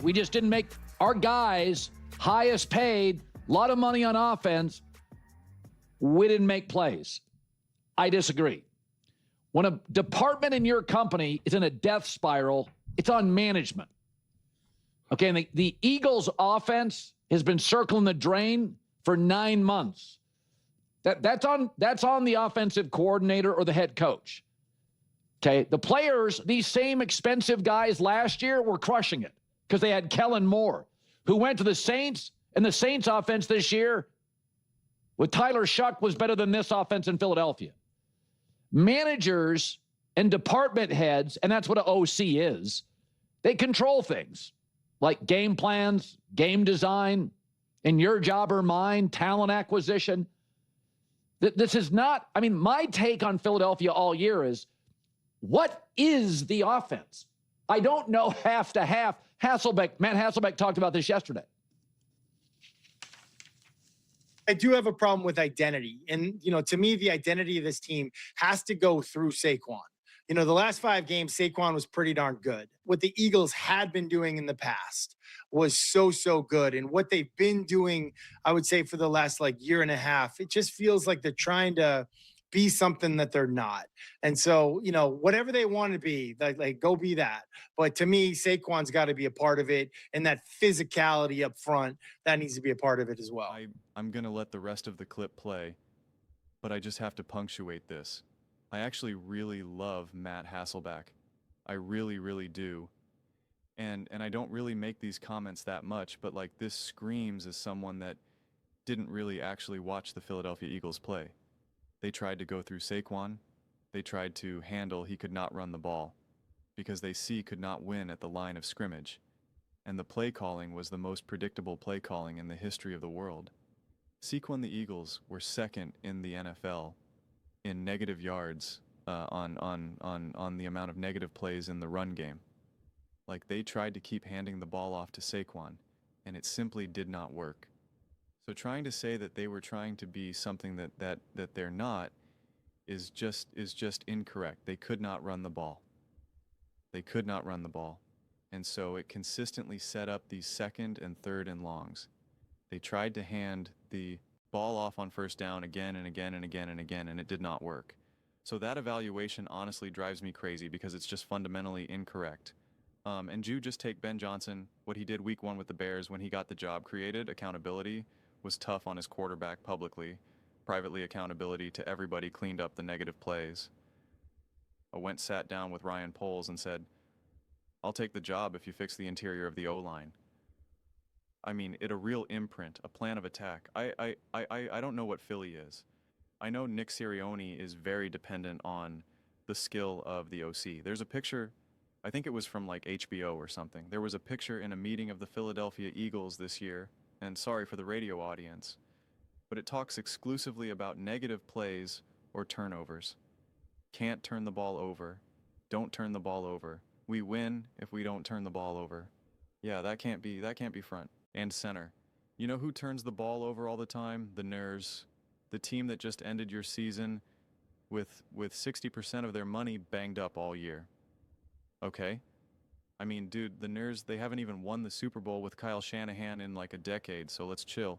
We just didn't make our guys highest paid, a lot of money on offense. We didn't make plays. I disagree. When a department in your company is in a death spiral, it's on management. Okay, and the Eagles' offense has been circling the drain for 9 months. That's on the offensive coordinator or the head coach. Okay, the players, these same expensive guys last year were crushing it because they had Kellen Moore, who went to the Saints, and the Saints offense this year with Tyler Shuck was better than this offense in Philadelphia. Managers and department heads, and that's what an OC is, they control things like game plans, game design, and your job or mine, talent acquisition. This is not, I mean, my take on Philadelphia all year is, what is the offense? I don't know half to half. Matt Hasselbeck talked about this yesterday. I do have a problem with identity. And, to me, the identity of this team has to go through Saquon. The last 5 games, Saquon was pretty darn good. What the Eagles had been doing in the past was so good. And what they've been doing, I would say, for the last year and a half, it just feels like they're trying to be something that they're not. And so, whatever they want to be, like go be that. But to me, Saquon's got to be a part of it. And that physicality up front, that needs to be a part of it as well. I'm going to let the rest of the clip play, but I just have to punctuate this. I actually really love Matt Hasselbeck. I really, really do. And I don't really make these comments that much, but this screams as someone that didn't really actually watch the Philadelphia Eagles play. They tried to go through Saquon. They tried to handle he could not run the ball because they could not win at the line of scrimmage. And the play calling was the most predictable play calling in the history of the world. Saquon and the Eagles were second in the NFL in negative yards on the amount of negative plays in the run game. They tried to keep handing the ball off to Saquon, and it simply did not work. So trying to say that they were trying to be something that they're not is just incorrect. They could not run the ball. They could not run the ball. And so it consistently set up these 2nd and 3rd and longs. They tried to hand the ball off on first down again and again and again and again, and it did not work. So that evaluation honestly drives me crazy because it's just fundamentally incorrect. And just take Ben Johnson, what he did week 1 with the Bears when he got the job created, accountability, was tough on his quarterback publicly. Privately, accountability to everybody, cleaned up the negative plays. I sat down with Ryan Poles and said, I'll take the job if you fix the interior of the O-line. I mean, a real imprint, a plan of attack. I don't know what Philly is. I know Nick Sirianni is very dependent on the skill of the OC. There's a picture, I think it was from HBO or something. There was a picture in a meeting of the Philadelphia Eagles this year, and sorry for the radio audience, but it talks exclusively about negative plays or turnovers. Can't turn the ball over. Don't turn the ball over. We win if we don't turn the ball over. Yeah, that can't be front and center. You know who turns the ball over all the time? The Ners. The team that just ended your season with 60% of their money banged up all year. Okay? I mean, dude, the Ners, they haven't even won the Super Bowl with Kyle Shanahan in a decade, so let's chill.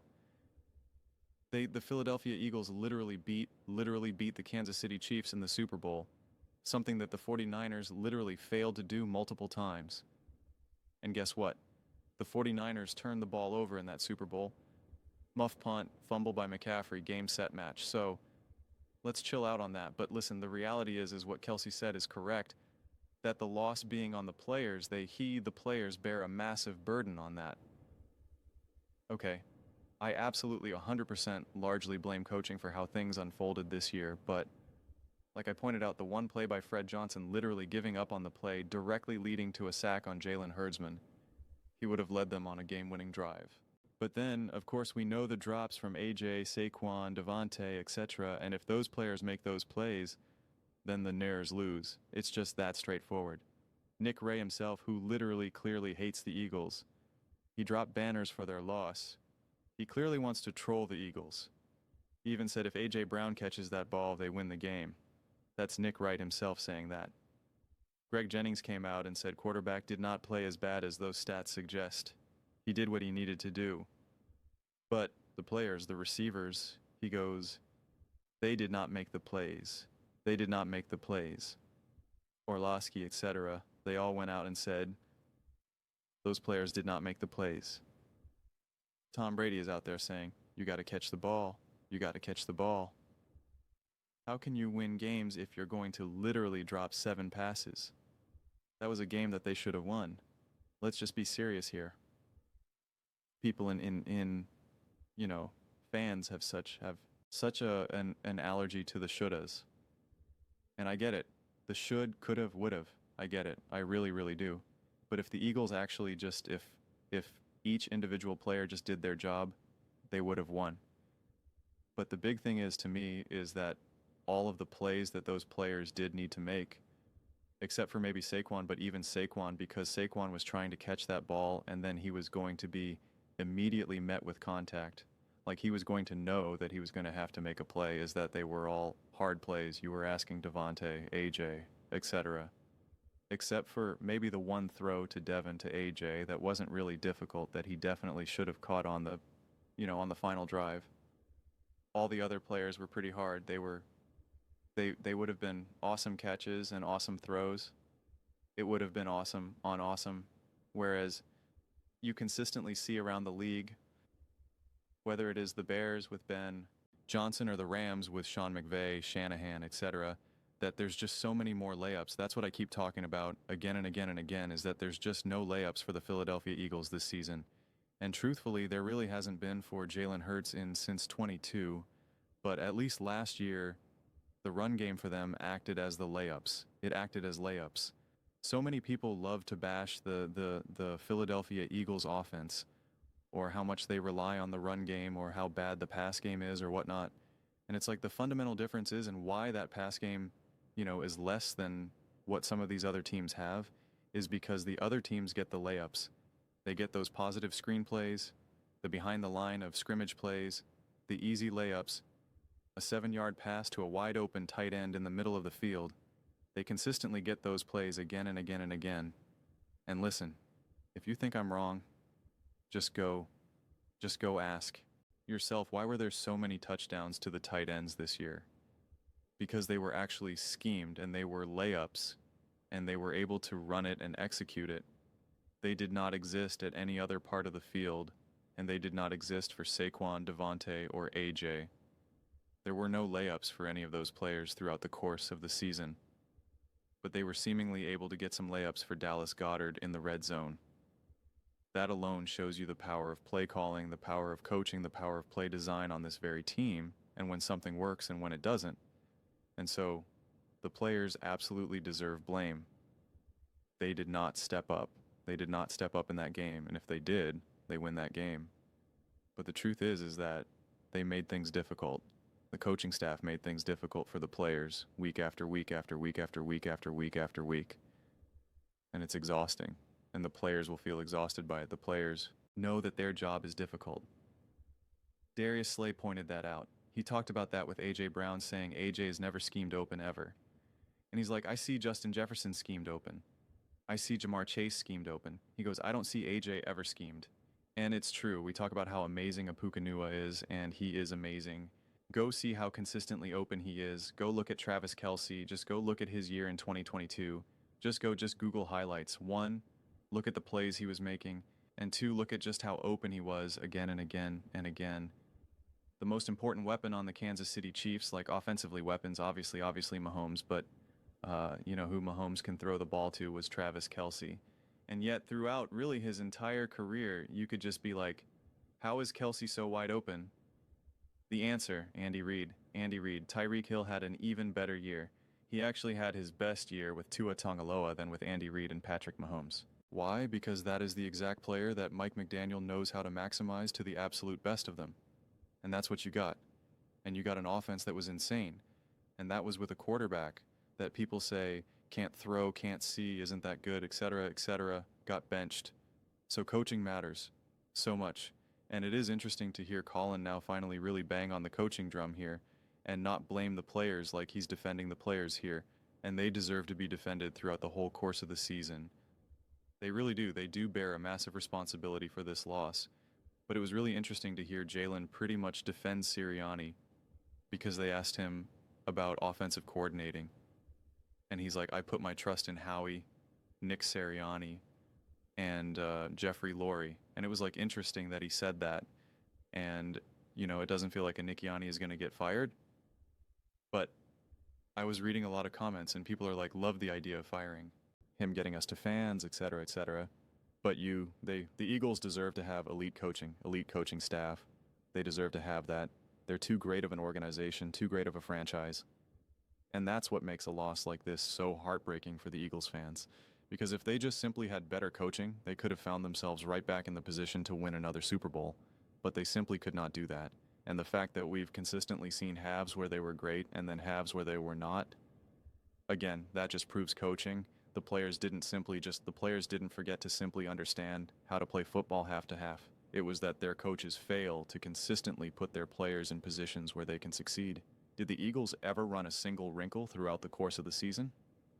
The Philadelphia Eagles literally beat the Kansas City Chiefs in the Super Bowl, something that the 49ers literally failed to do multiple times. And guess what? The 49ers turned the ball over in that Super Bowl. Muff punt, fumble by McCaffrey, game, set, match. So let's chill out on that. But listen, the reality is what Kelsey said is correct, that the loss being on the players, the players bear a massive burden on that. Okay, I absolutely 100% largely blame coaching for how things unfolded this year, but like I pointed out, the one play by Fred Johnson literally giving up on the play, directly leading to a sack on Jalen Hurdsman, he would have led them on a game-winning drive. But then, of course, we know the drops from AJ, Saquon, Devontae, etc., and if those players make those plays, then the Ners lose. It's just that straightforward. Nick Ray himself, who literally clearly hates the Eagles, he dropped banners for their loss. He clearly wants to troll the Eagles. He even said if A.J. Brown catches that ball, they win the game. That's Nick Wright himself saying that. Greg Jennings came out and said quarterback did not play as bad as those stats suggest. He did what he needed to do. But the players, the receivers, he goes, they did not make the plays. They did not make the plays. Orlovsky, etc., they all went out and said, those players did not make the plays. Tom Brady is out there saying, you got to catch the ball. You got to catch the ball. How can you win games if you're going to literally drop 7 passes? That was a game that they should have won. Let's just be serious here. People in you know, fans have such an allergy to the shouldas. And I get it. The should, could have, would have. I get it. I really, really do. But if the Eagles actually just, if each individual player just did their job, they would have won. But the big thing is, to me, is that all of the plays that those players did need to make, except for maybe Saquon, but even Saquon, because Saquon was trying to catch that ball and then he was going to be immediately met with contact. Like he was going to know that he was going to have to make a play, is that they were all hard plays. You were asking Devontae, AJ, etc. Except for maybe the one throw to Devin to AJ that wasn't really difficult, that he definitely should have caught on the, you know, on the final drive. All the other players were pretty hard. They would have been awesome catches and awesome throws. It would have been awesome on awesome. Whereas you consistently see around the league, whether it is the Bears with Ben Johnson or the Rams with Sean McVay, Shanahan, etc., that there's just so many more layups. That's what I keep talking about again and again and again, is that there's just no layups for the Philadelphia Eagles this season. And truthfully, there really hasn't been for Jalen Hurts since 22, but at least last year, the run game for them acted as the layups. It acted as layups. So many people love to bash the Philadelphia Eagles offense, or how much they rely on the run game, or how bad the pass game is, or whatnot. And it's like the fundamental difference is, and why that pass game, you know, is less than what some of these other teams have, is because the other teams get the layups. They get those positive screen plays, the behind the line of scrimmage plays, the easy layups, a 7-yard pass to a wide open tight end in the middle of the field. They consistently get those plays again and again and again. And listen, if you think I'm wrong, just go ask yourself, why were there so many touchdowns to the tight ends this year? Because they were actually schemed, and they were layups, and they were able to run it and execute it. They did not exist at any other part of the field, and they did not exist for Saquon, Devontae, or AJ. There were no layups for any of those players throughout the course of the season, but they were seemingly able to get some layups for Dallas Goedert in the red zone. That alone shows you the power of play calling, the power of coaching, the power of play design on this very team, and when something works and when it doesn't. And so, the players absolutely deserve blame. They did not step up. They did not step up in that game, and if they did, they win that game. But the truth is that they made things difficult. The coaching staff made things difficult for the players week after week after week after week after week after week. And it's exhausting. And the players will feel exhausted by it. The players know that their job is difficult. Darius Slay pointed that out. He talked about that with A.J. Brown, saying A.J. is never schemed open ever. And he's like, I see Justin Jefferson schemed open. I see Jamar Chase schemed open. He goes, I don't see A.J. ever schemed. And it's true. We talk about how amazing Apukanua is, and he is amazing. Go see how consistently open he is. Go look at Travis Kelce. Just go look at his year in 2022. Just Google highlights. 1, look at the plays he was making. And 2, look at just how open he was again and again and again. The most important weapon on the Kansas City Chiefs, like offensively weapons, obviously Mahomes, but you know who Mahomes can throw the ball to was Travis Kelce. And yet throughout really his entire career, you could just be like, how is Kelce so wide open? The answer, Andy Reid. Andy Reid. Tyreek Hill had an even better year. He actually had his best year with Tua Tagovailoa than with Andy Reid and Patrick Mahomes. Why? Because that is the exact player that Mike McDaniel knows how to maximize to the absolute best of them. And that's what you got. And you got an offense that was insane. And that was with a quarterback that people say can't throw, can't see, isn't that good, etc., got benched. So coaching matters so much. And it is interesting to hear Colin now finally really bang on the coaching drum here and not blame the players like he's defending the players here. and they deserve to be defended throughout the whole course of the season. They really do. They do bear a massive responsibility for this loss. But it was really interesting to hear Jalen pretty much defend Sirianni because they asked him about offensive coordinating. And he's like, I put my trust in Howie, Nick Sirianni, and Jeffrey Lurie. And it was like interesting that he said that. And, you know, it doesn't feel like a Nick Yanni is going to get fired. But I was reading a lot of comments and people are like, love the idea of firing him, getting us to fans, et cetera, et cetera. But the Eagles deserve to have elite coaching staff. They deserve to have that. They're too great of an organization, too great of a franchise. And that's what makes a loss like this so heartbreaking for the Eagles fans. Because if they just simply had better coaching, they could have found themselves right back in the position to win another Super Bowl. But they simply could not do that. And the fact that we've consistently seen halves where they were great and then halves where they were not, again, that just proves coaching. The players didn't forget to simply understand how to play football half to half. It was that their coaches fail to consistently put their players in positions where they can succeed. Did the Eagles ever run a single wrinkle throughout the course of the season?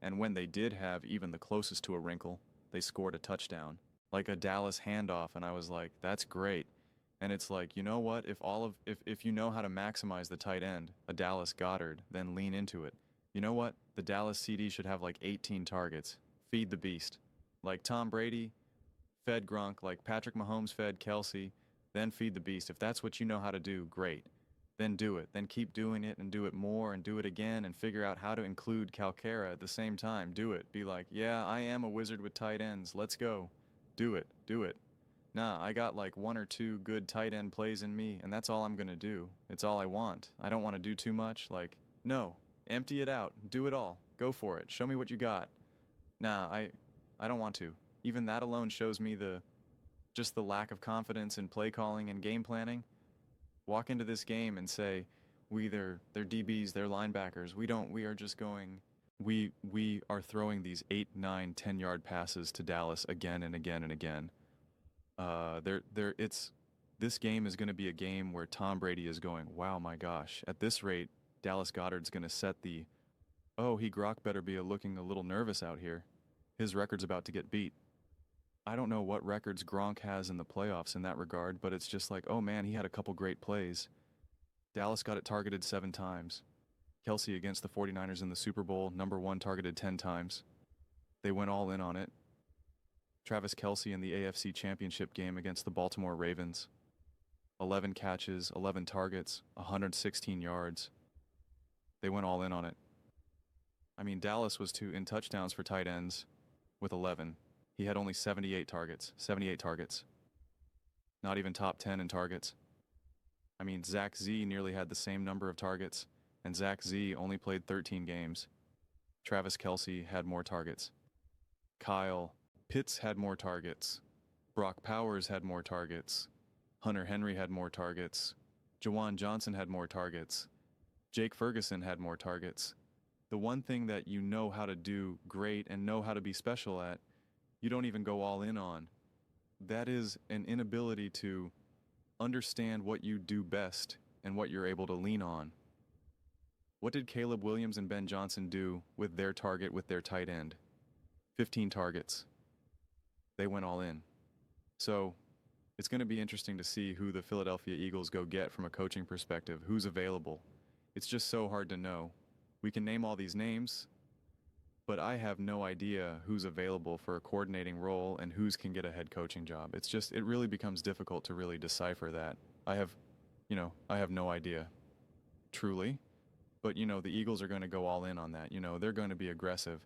And when they did have even the closest to a wrinkle, they scored a touchdown, like a Dallas handoff, and I was like, that's great. And it's like, you know what? If you know how to maximize the tight end, a Dallas Goddard, then lean into it. You know what? The Dallas CD should have like 18 targets. Feed the beast. Like Tom Brady fed Gronk, like Patrick Mahomes fed Kelsey, then feed the beast. If that's what you know how to do, great. Then do it. Then keep doing it and do it more and do it again and figure out how to include Calcaterra at the same time. Do it. Be like, yeah, I am a wizard with tight ends. Let's go. Do it. Do it. Nah, I got like 1 or 2 good tight end plays in me, and that's all I'm going to do. It's all I want. I don't want to do too much. Like, no. Empty it out. Do it all. Go for it. Show me what you got. Nah, I don't want to. Even that alone shows me just the lack of confidence in play calling and game planning. Walk into this game and say, they're DBs, they're linebackers. We are throwing these 8, 9, 10-yard passes to Dallas again and again and again. This game is going to be a game where Tom Brady is going, wow, my gosh, at this rate, Dallas Goddard's going to set Gronk better be looking a little nervous out here. His record's about to get beat. I don't know what records Gronk has in the playoffs in that regard, but it's just like, oh man, he had a couple great plays. Dallas got it targeted 7 times. Kelsey against the 49ers in the Super Bowl, number 1 targeted 10 times. They went all in on it. Travis Kelsey in the AFC Championship game against the Baltimore Ravens. 11 catches, 11 targets, 116 yards. They went all in on it. I mean, Dallas was in touchdowns for tight ends with 11. He had only 78 targets. Not even top 10 in targets. I mean, Zach Z nearly had the same number of targets, and Zach Z only played 13 games. Travis Kelsey had more targets. Kyle Pitts had more targets. Brock Powers had more targets. Hunter Henry had more targets. Jawan Johnson had more targets. Jake Ferguson had more targets. The one thing that you know how to do great and know how to be special at, you don't even go all in on. That is an inability to understand what you do best and what you're able to lean on. What did Caleb Williams and Ben Johnson do with their target with their tight end? 15 targets. They went all in. So it's going to be interesting to see who the Philadelphia Eagles go get from a coaching perspective, who's available. It's just so hard to know. We can name all these names, but I have no idea who's available for a coordinating role and who's can get a head coaching job. It really becomes difficult to really decipher that. I have no idea, truly. But, the Eagles are going to go all in on that. They're going to be aggressive.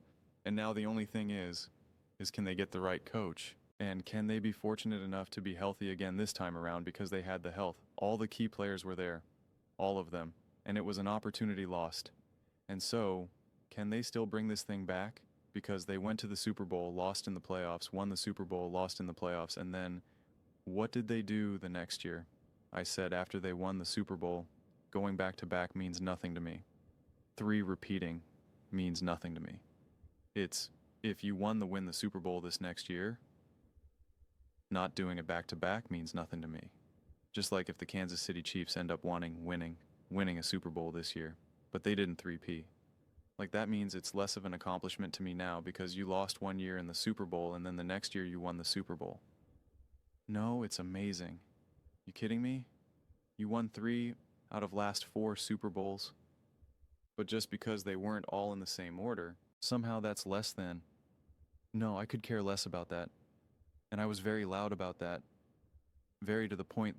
And now the only thing is can they get the right coach? And can they be fortunate enough to be healthy again this time around because they had the health? All the key players were there, all of them. And it was an opportunity lost. And so, can they still bring this thing back? Because they went to the Super Bowl, lost in the playoffs, won the Super Bowl, lost in the playoffs, and then what did they do the next year? I said after they won the Super Bowl, going back to back means nothing to me. 3 repeating means nothing to me. It's if you win the Super Bowl this next year, not doing it back to back means nothing to me. Just like if the Kansas City Chiefs end up winning a Super Bowl this year, but they didn't 3P. Like, that means it's less of an accomplishment to me now because you lost 1 year in the Super Bowl and then the next year you won the Super Bowl. No, it's amazing. You kidding me? You won 3 out of last 4 Super Bowls. But just because they weren't all in the same order, somehow that's less than. No, I could care less about that. And I was very loud about that. Very to the point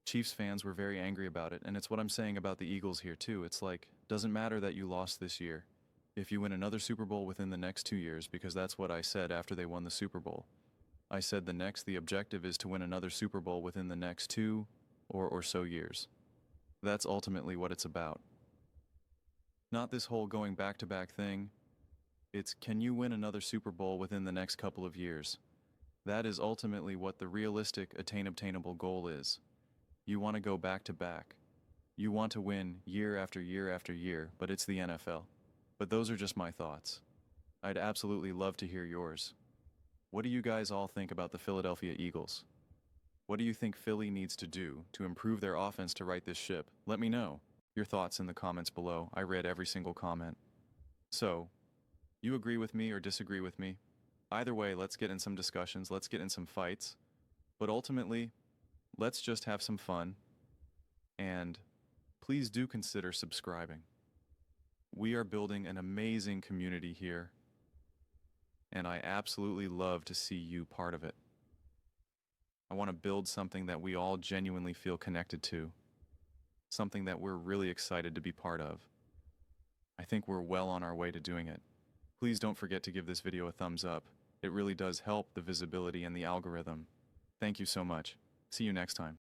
Chiefs fans were very angry about it. And it's what I'm saying about the Eagles here too. It's like, doesn't matter that you lost this year. If you win another Super Bowl within the next 2 years, because that's what I said after they won the Super Bowl. I said the objective is to win another Super Bowl within the next 2 or so years. That's ultimately what it's about. Not this whole going back-to-back thing. It's, can you win another Super Bowl within the next couple of years? That is ultimately what the realistic, obtainable goal is. You want to go back-to-back. You want to win year after year after year, but it's the NFL. But those are just my thoughts. I'd absolutely love to hear yours. What do you guys all think about the Philadelphia Eagles? What do you think Philly needs to do to improve their offense to right this ship? Let me know your thoughts in the comments below. I read every single comment. So, you agree with me or disagree with me? Either way, let's get in some discussions, let's get in some fights. But ultimately, let's just have some fun. And please do consider subscribing. We are building an amazing community here. And I absolutely love to see you part of it. I want to build something that we all genuinely feel connected to. Something that we're really excited to be part of. I think we're well on our way to doing it. Please don't forget to give this video a thumbs up. It really does help the visibility and the algorithm. Thank you so much. See you next time.